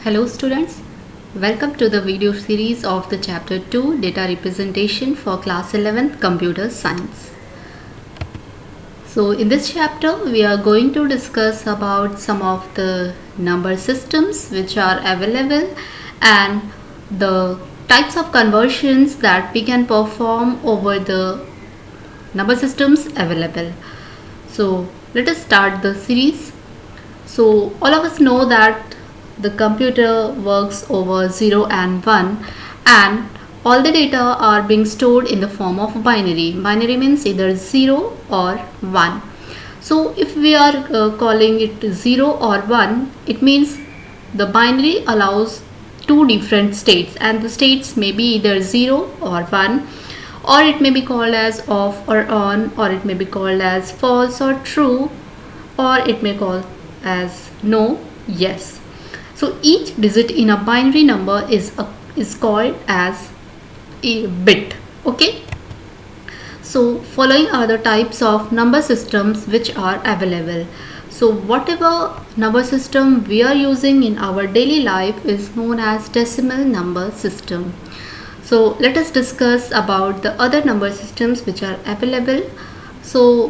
Hello students, welcome to the video series of the chapter 2 data representation for class 11th computer science. So in this chapter we are going to discuss about some of the number systems which are available and the types of conversions that we can perform over the number systems available. So let us start the series. So all of us know that the computer works over 0 and 1 and all the data are being stored in the form of binary. Binary means either 0 or 1. So if we are calling it 0 or 1, it means the binary allows two different states and the states may be either 0 or 1, or it may be called as off or on, or it may be called as false or true, or it may call as no, yes. So each digit in a binary number is called as a bit. Okay. So following are the types of number systems which are available. So whatever number system we are using in our daily life is known as decimal number system. So let us discuss about the other number systems which are available. So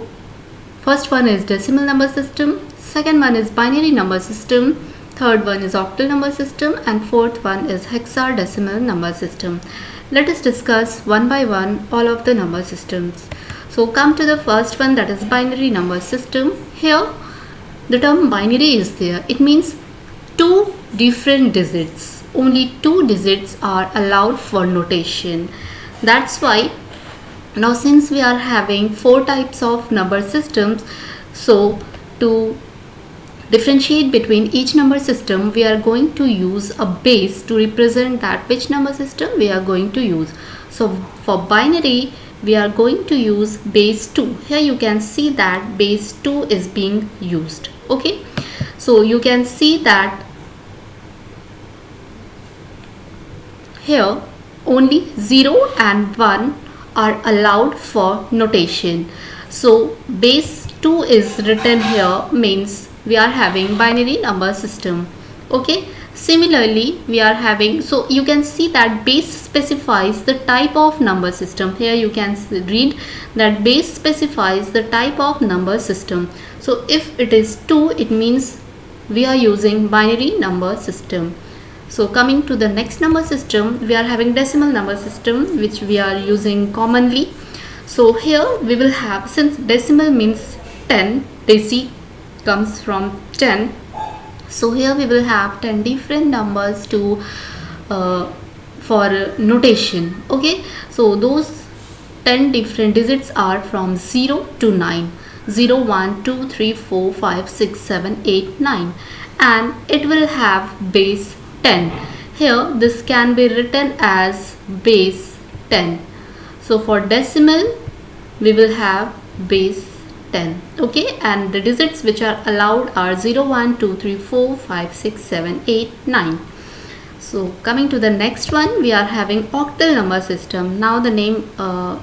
first one is decimal number system, second one is binary number system, third one is octal number system, and fourth one is hexadecimal number system. Let us discuss one by one all of the number systems. So come to the first one, that is binary number system. Here the term binary is there. It means two different digits. Only two digits are allowed for notation. That's why now since we are having four types of number systems, so to differentiate between each number system, we are going to use a base to represent that which number system we are going to use. So for binary, we are going to use base 2. Here you can see that base 2 is being used. Okay. So you can see that here only 0 and 1 are allowed for notation. So base 2 is written here means we are having binary number system. Okay. Similarly, we are having, so you can see that base specifies the type of number system. Here you can read that base specifies the type of number system. So if it is 2, it means we are using binary number system. So coming to the next number system, we are having decimal number system which we are using commonly. So here we will have, since decimal means 10, deci comes from 10, so here we will have 10 different numbers to for notation. Okay, so those 10 different digits are from 0 to 9, 0 1 2 3 4 5 6 7 8 9, and it will have base 10. Here this can be written as base 10. So for decimal we will have base 10. Okay, and the digits which are allowed are 0 1 2 3 4 5 6 7 8 9. So coming to the next one, we are having octal number system. Now the name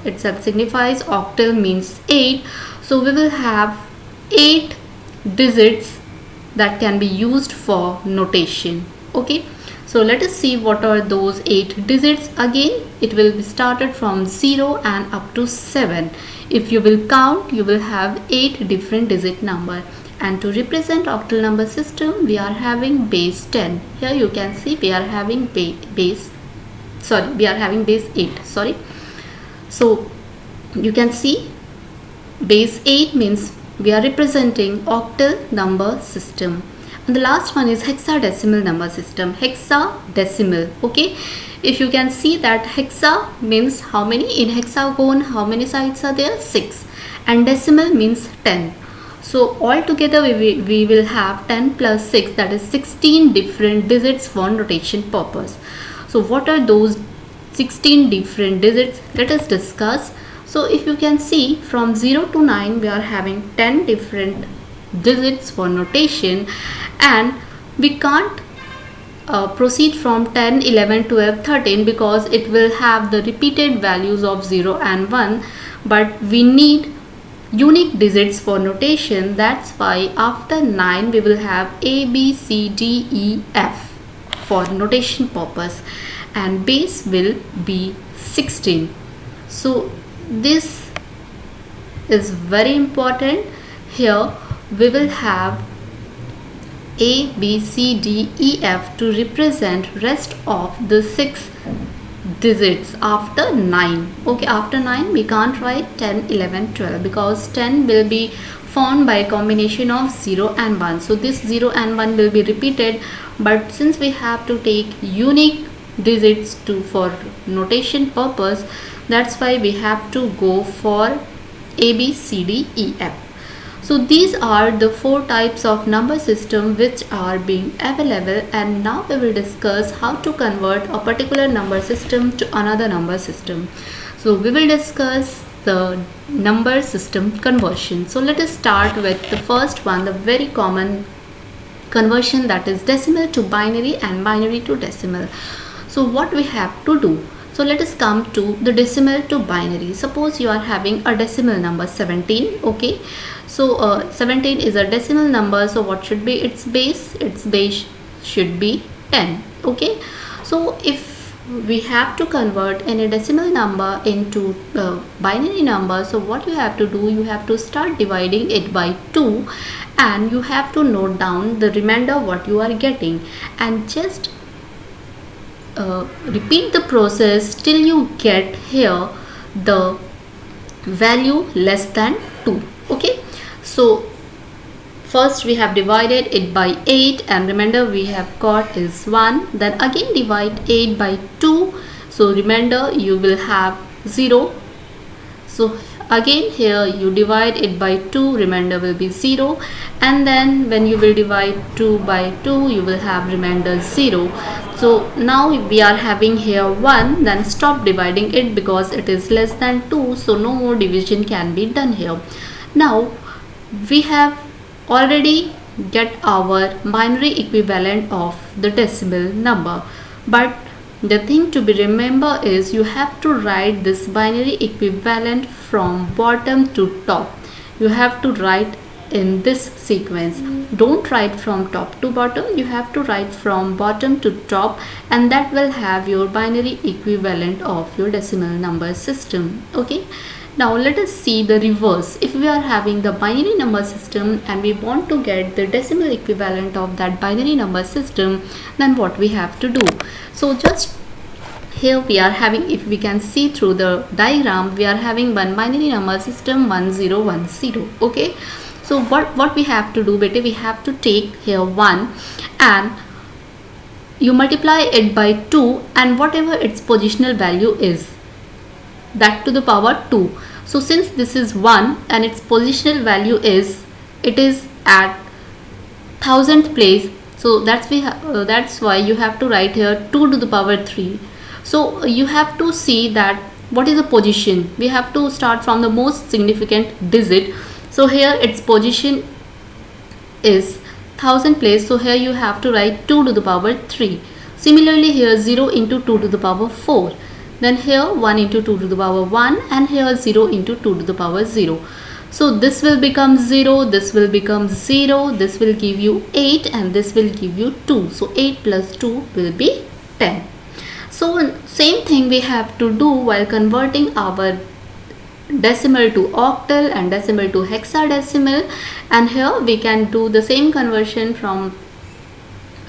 itself signifies octal means 8. So we will have 8 digits that can be used for notation. Okay, so let us see what are those 8 digits. Again, it will be started from 0 and up to 7. If you will count, you will have 8 different digit number. And to represent octal number system, we are having base 10. Here you can see we are having base 8. Sorry. So you can see base 8 means we are representing octal number system. And the last one is hexadecimal number system. Hexadecimal. Okay. If you can see that hexa means how many in hexagon, how many sides are there? 6. And decimal means 10. So all together we will have 10 plus 6, that is 16 different digits for notation purpose. So what are those 16 different digits? Let us discuss. So if you can see from 0 to 9 we are having 10 different digits for notation, and we can't proceed from 10, 11, 12, 13 because it will have the repeated values of 0 and 1, but we need unique digits for notation. That's why after 9 we will have A, B, C, D, E, F. for notation purpose, and base will be 16. So this is very important. Here we will have A, B, C, D, E, F to represent rest of the 6 digits after 9. Okay, after 9 we can't write 10, 11, 12 because 10 will be formed by a combination of 0 and 1. So this 0 and 1 will be repeated, but since we have to take unique digits for notation purpose, that's why we have to go for A, B, C, D, E, F. So these are the 4 types of number system which are being available, and now we will discuss how to convert a particular number system to another number system. So we will discuss the number system conversion. So let us start with the first one, the very common conversion, that is decimal to binary and binary to decimal. So what we have to do? So let us come to the decimal to binary. Suppose you are having a decimal number 17. Okay, so 17 is a decimal number, so what should be its base? Its base should be 10. Okay, so if we have to convert any decimal number into binary number, so what you have to do, you have to start dividing it by 2 and you have to note down the remainder what you are getting, and just repeat the process till you get here the value less than 2. Okay, so first we have divided it by 8 and remainder we have got is 1. Then again divide 8 by 2, so remainder you will have 0. So again here you divide it by 2, remainder will be 0, and then when you will divide 2 by 2 you will have remainder 0. So now we are having here 1, then stop dividing it because it is less than 2, so no more division can be done here. Now we have already get our binary equivalent of the decimal number, but the thing to be remember is you have to write this binary equivalent from bottom to top. You have to write in this sequence. Don't write from top to bottom, you have to write from bottom to top, and that will have your binary equivalent of your decimal number system. Okay, now let us see the reverse. If we are having the binary number system and we want to get the decimal equivalent of that binary number system, then what we have to do? So just here we are having, if we can see through the diagram, we are having one binary number system 1010. Okay, so what we have to do, beta, we have to take here 1 and you multiply it by 2 and whatever its positional value is, that to the power 2. So since this is 1 and its positional value is, it is at 1000th place, so that's why you have to write here 2 to the power 3. So you have to see that what is the position. We have to start from the most significant digit. So here its position is 1000 place, so here you have to write 2 to the power 3. Similarly here 0 into 2 to the power 4. Then here 1 into 2 to the power 1, and here 0 into 2 to the power 0. So this will become 0, this will become 0, this will give you 8, and this will give you 2. So 8 plus 2 will be 10. So same thing we have to do while converting our decimal to octal and decimal to hexadecimal, and here we can do the same conversion from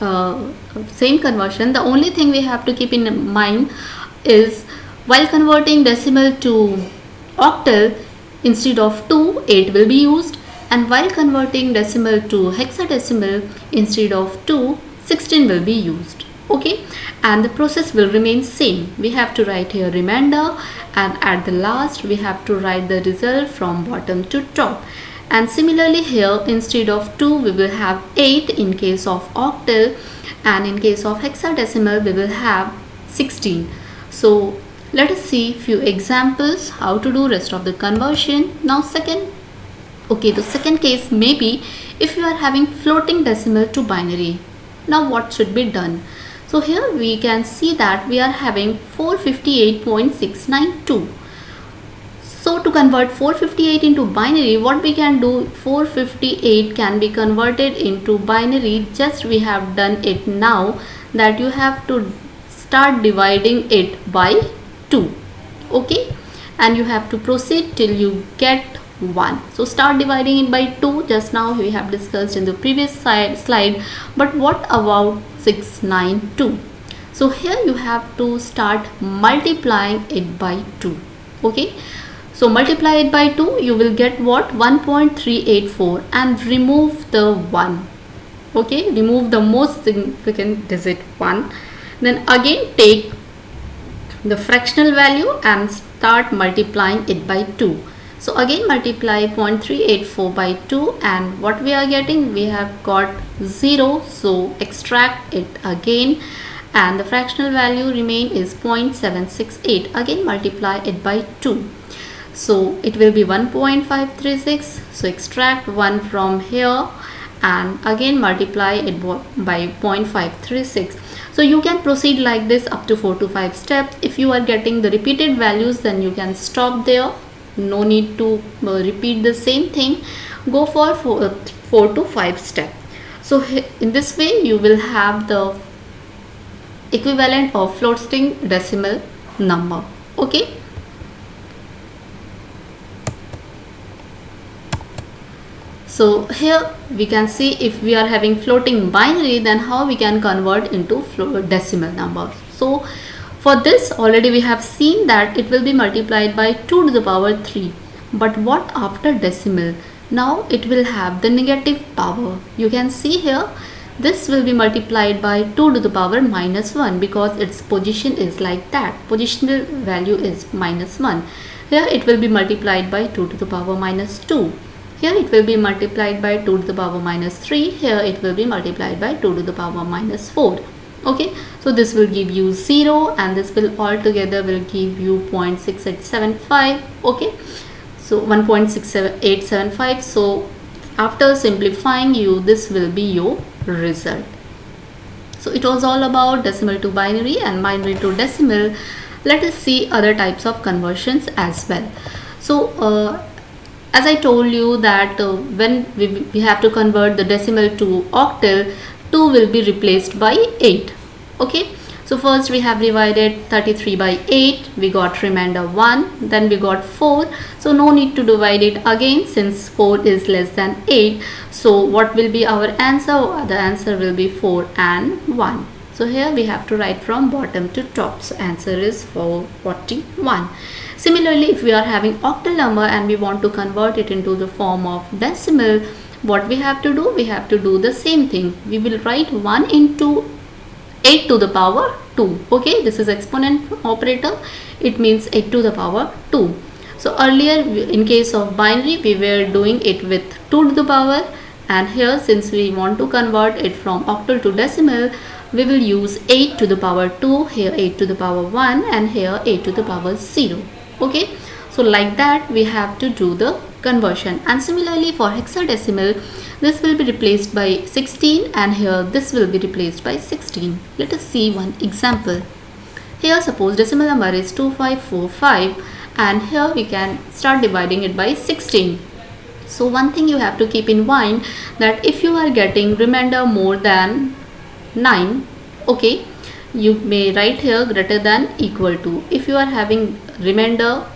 The only thing we have to keep in mind is while converting decimal to octal, instead of 2, 8 will be used, and while converting decimal to hexadecimal, instead of 2, 16 will be used. Okay, and the process will remain same. We have to write here remainder, and at the last we have to write the result from bottom to top. And similarly here, instead of 2 we will have 8 in case of octal, and in case of hexadecimal we will have 16. So let us see few examples how to do rest of the conversion. Now the second case may be if you are having floating decimal to binary. Now what should be done? So here we can see that we are having 458.692. So to convert 458 into binary, what we can do, 458 can be converted into binary, just we have done it now, that you have to start dividing it by 2, okay, and you have to proceed till you get 1. So start dividing it by 2, just now we have discussed in the previous slide. But what about 692? So here you have to start multiplying it by 2, okay. So multiply it by 2, you will get what? 1.384, and remove the 1, okay, remove the most significant digit 1. Then again take the fractional value and start multiplying it by 2. So again multiply 0.384 by 2, and what we are getting? We have got 0, so extract it again, and the fractional value remain is 0.768. Again multiply it by 2. So it will be 1.536. So extract 1 from here and again multiply it by 0.536. So you can proceed like this up to 4 to 5 steps. If you are getting the repeated values, then you can stop there. No need to repeat the same thing. Go for 4 to 5 steps. So in this way you will have the equivalent of floating decimal number, okay. So here we can see if we are having floating binary, then how we can convert into decimal number. So for this already we have seen that it will be multiplied by 2 to the power 3. But what after decimal? Now it will have the negative power. You can see here this will be multiplied by 2 to the power minus 1, because its position is like that. Positional value is minus 1. Here it will be multiplied by 2 to the power minus 2. Here it will be multiplied by 2 to the power minus 3. Here it will be multiplied by 2 to the power minus 4. Okay, so this will give you 0, and this will altogether will give you 0.6875. Okay, so 1.6875. So after simplifying this will be your result. So it was all about decimal to binary and binary to decimal. Let us see other types of conversions as well. So as I told you that when we have to convert the decimal to octal, 2 will be replaced by 8. Okay, so first we have divided 33 by 8, we got remainder 1, then we got 4. So no need to divide it again since 4 is less than 8. So what will be our answer? The answer will be 4 and 1. So here we have to write from bottom to top. So answer is 441. Similarly, if we are having octal number and we want to convert it into the form of decimal, what we have to do? We have to do the same thing. We will write 1 into 8 to the power 2. Okay, this is exponent operator. It means 8 to the power 2. So earlier in case of binary we were doing it with 2 to the power, and here since we want to convert it from octal to decimal, we will use 8 to the power 2, here 8 to the power 1, and here 8 to the power 0. Okay, so like that we have to do the conversion. And similarly for hexadecimal, this will be replaced by 16, and here this will be replaced by 16. Let us see one example. Here suppose decimal number is 2545, and here we can start dividing it by 16. So one thing you have to keep in mind, that if you are getting remainder more than 9, okay, you may write here greater than equal to. If you are having remainder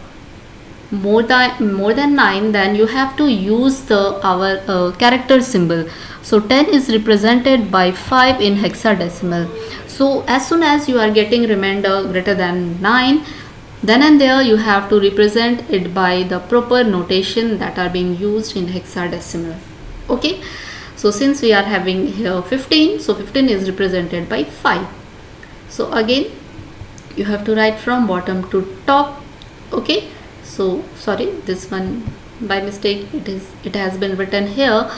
more than 9, then you have to use our character symbol. So 10 is represented by 5 in hexadecimal. So as soon as you are getting remainder greater than 9, then and there you have to represent it by the proper notation that are being used in hexadecimal. Okay, so since we are having here 15, so 15 is represented by 5. So again you have to write from bottom to top. Okay, so sorry, this one by mistake it has been written here.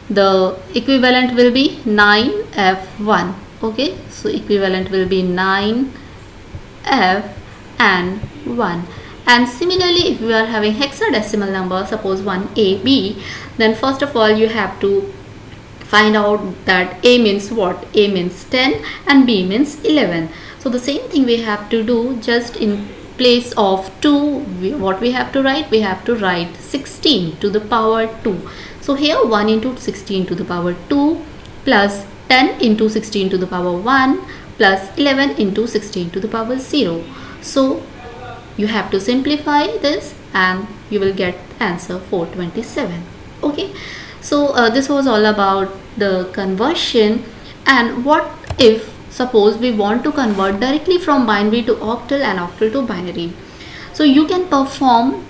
The equivalent will be 9F1. Okay, so equivalent will be 9F and 1. And similarly, if we are having hexadecimal number, suppose 1AB, then first of all you have to find out that A means what? A means 10 and B means 11. So the same thing we have to do, just in place of 2, what we have to write? We have to write 16 to the power 2. So here 1 into 16 to the power 2 plus 10 into 16 to the power 1 plus 11 into 16 to the power 0. So you have to simplify this and you will get answer 427. Okay, so this was all about the conversion. And what if suppose we want to convert directly from binary to octal and octal to binary? So you can perform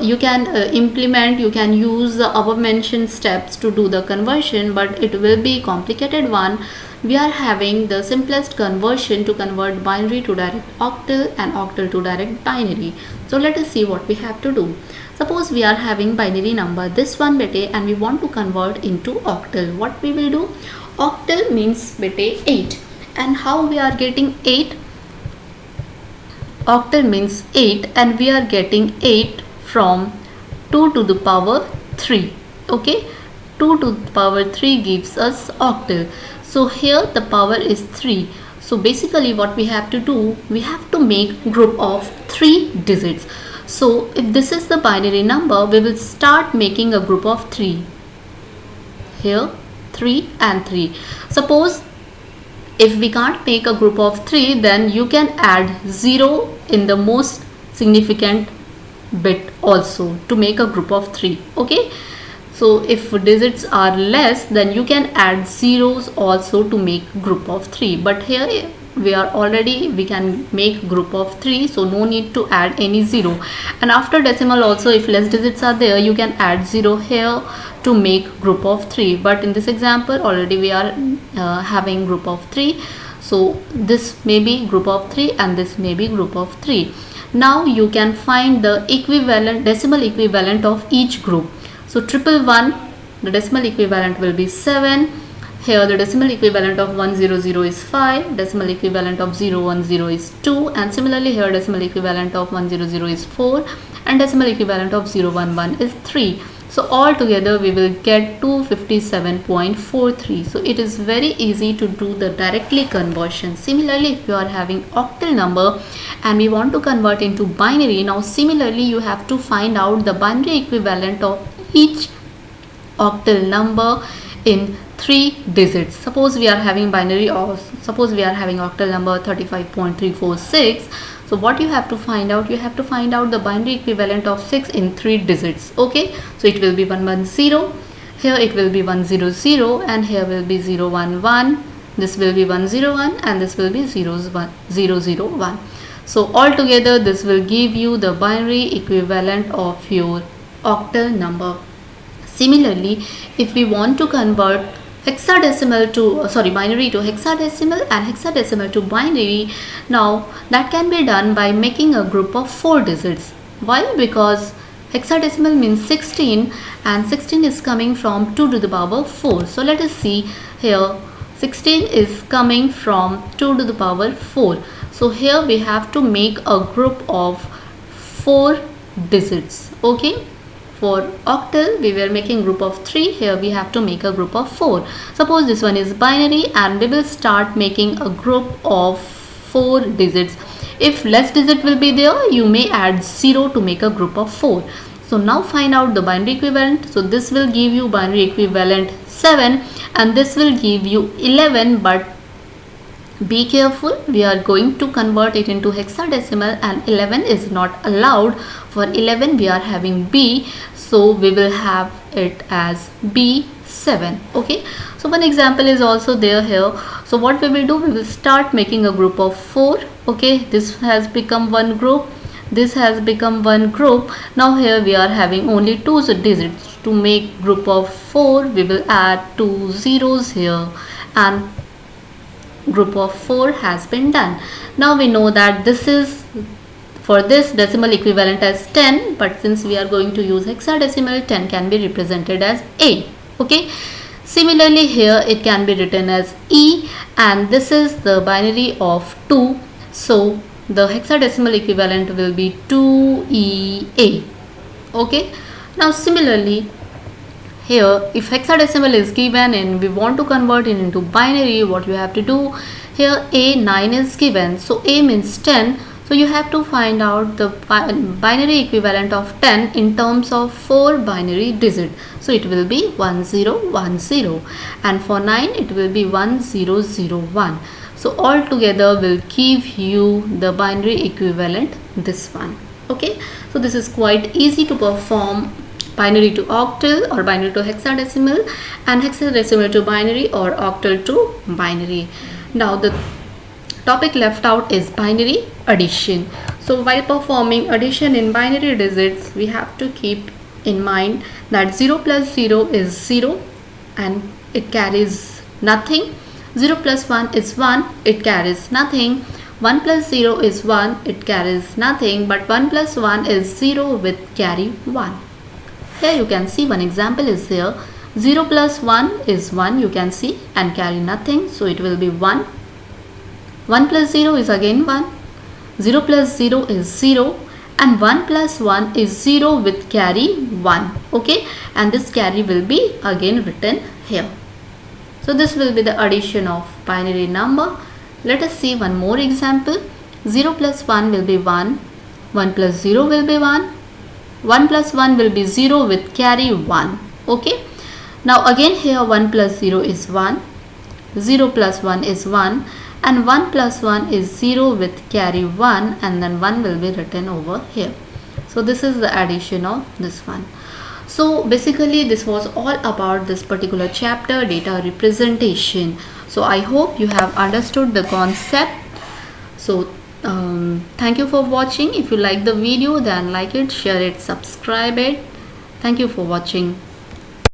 you can implement, you can use the above mentioned steps to do the conversion, but it will be complicated one. We are having the simplest conversion to convert binary to direct octal and octal to direct binary. So let us see what we have to do. Suppose we are having binary number this one bete and we want to convert into octal. What we will do? Octal means bete 8. And how we are getting 8? Octal means 8 and we are getting 8 from 2 to the power 3. Okay, 2 to the power 3 gives us octal. So here the power is 3. So basically what we have to do, we have to make group of 3 digits. So if this is the binary number, we will start making a group of 3. Here 3 and 3. Suppose if we can't make a group of 3, then you can add 0 in the most significant bit also to make a group of 3. Okay, so if digits are less, then you can add zeros also to make group of 3. But here we can make group of 3, so no need to add any 0. And after decimal also, if less digits are there, you can add 0 here to make group of 3. But in this example already we are having group of 3, so this may be group of 3 and this may be group of 3. Now you can find the equivalent, decimal equivalent of each group. So 111, the decimal equivalent will be 7. Here the decimal equivalent of 100 is 5, decimal equivalent of 010 is 2, and similarly here decimal equivalent of 100 is 4 and decimal equivalent of 011 is 3. So all together we will get 257.43. So it is very easy to do the directly conversion. Similarly, if you are having octal number and we want to convert into binary, now similarly you have to find out the binary equivalent of each octal number in 3 digits. Suppose we are having binary, or suppose we are having octal number 35.346. So what you have to find out, you have to find out the binary equivalent of 6 in 3 digits. Okay, so it will be 110, here it will be 100, and here will be 011, this will be 101, and this will be 001. So altogether this will give you the binary equivalent of your octal number. Similarly, if we want to convert hexadecimal to binary to hexadecimal and hexadecimal to binary, now that can be done by making a group of 4 digits. Why? Because hexadecimal means 16 and 16 is coming from 2 to the power 4. So let us see here, 16 is coming from 2 to the power 4. So here we have to make a group of 4 digits. Okay, for octal we were making group of 3, here we have to make a group of 4. Suppose this one is binary and we will start making a group of 4 digits. If less digit will be there, you may add 0 to make a group of 4. So now find out the binary equivalent. So this will give you binary equivalent 7 and this will give you 11, but be careful, we are going to convert it into hexadecimal and 11 is not allowed. For 11 we are having B, so we will have it as B7. Okay, so one example is also there here. So what we will do, we will start making a group of 4. Okay, this has become one group, this has become one group. Now here we are having only 2 digits. To make group of 4 we will add 2 zeros here and group of 4 has been done. Now we know that this is for this decimal equivalent as 10, but since we are going to use hexadecimal, 10 can be represented as A. Okay, similarly here it can be written as E, and this is the binary of 2, so the hexadecimal equivalent will be 2EA. Okay, now similarly here if hexadecimal is given and we want to convert it into binary, what you have to do, here A9 is given, so A means 10, So you have to find out the binary equivalent of 10 in terms of 4 binary digits. So it will be 1010, and for 9 it will be 1001. So all together will give you the binary equivalent, this one. Okay, so this is quite easy to perform binary to octal or binary to hexadecimal, and hexadecimal to binary or octal to binary. Now the topic left out is binary addition. So while performing addition in binary digits, we have to keep in mind that 0 plus 0 is 0 and it carries nothing. 0 plus 1 is 1, it carries nothing. 1 plus 0 is 1, it carries nothing, but 1 plus 1 is 0 with carry 1. Here you can see one example is there. 0 plus 1 is 1, you can see, and carry nothing, so it will be 1. 1 plus 0 is again 1. 0 plus 0 is 0, and 1 plus 1 is 0 with carry 1. Okay, and this carry will be again written here. So this will be the addition of binary number. Let us see one more example. 0 plus 1 will be 1. 1 plus 0 will be 1. 1 plus 1 will be 0 with carry 1. Okay. Now again here 1 plus 0 is 1. 0 plus 1 is 1. And 1 plus 1 is 0 with carry 1, and then 1 will be written over here. So this is the addition of this one. So basically this was all about this particular chapter, data representation. So I hope you have understood the concept. So thank you for watching. If you like the video, then like it, share it, subscribe it. Thank you for watching.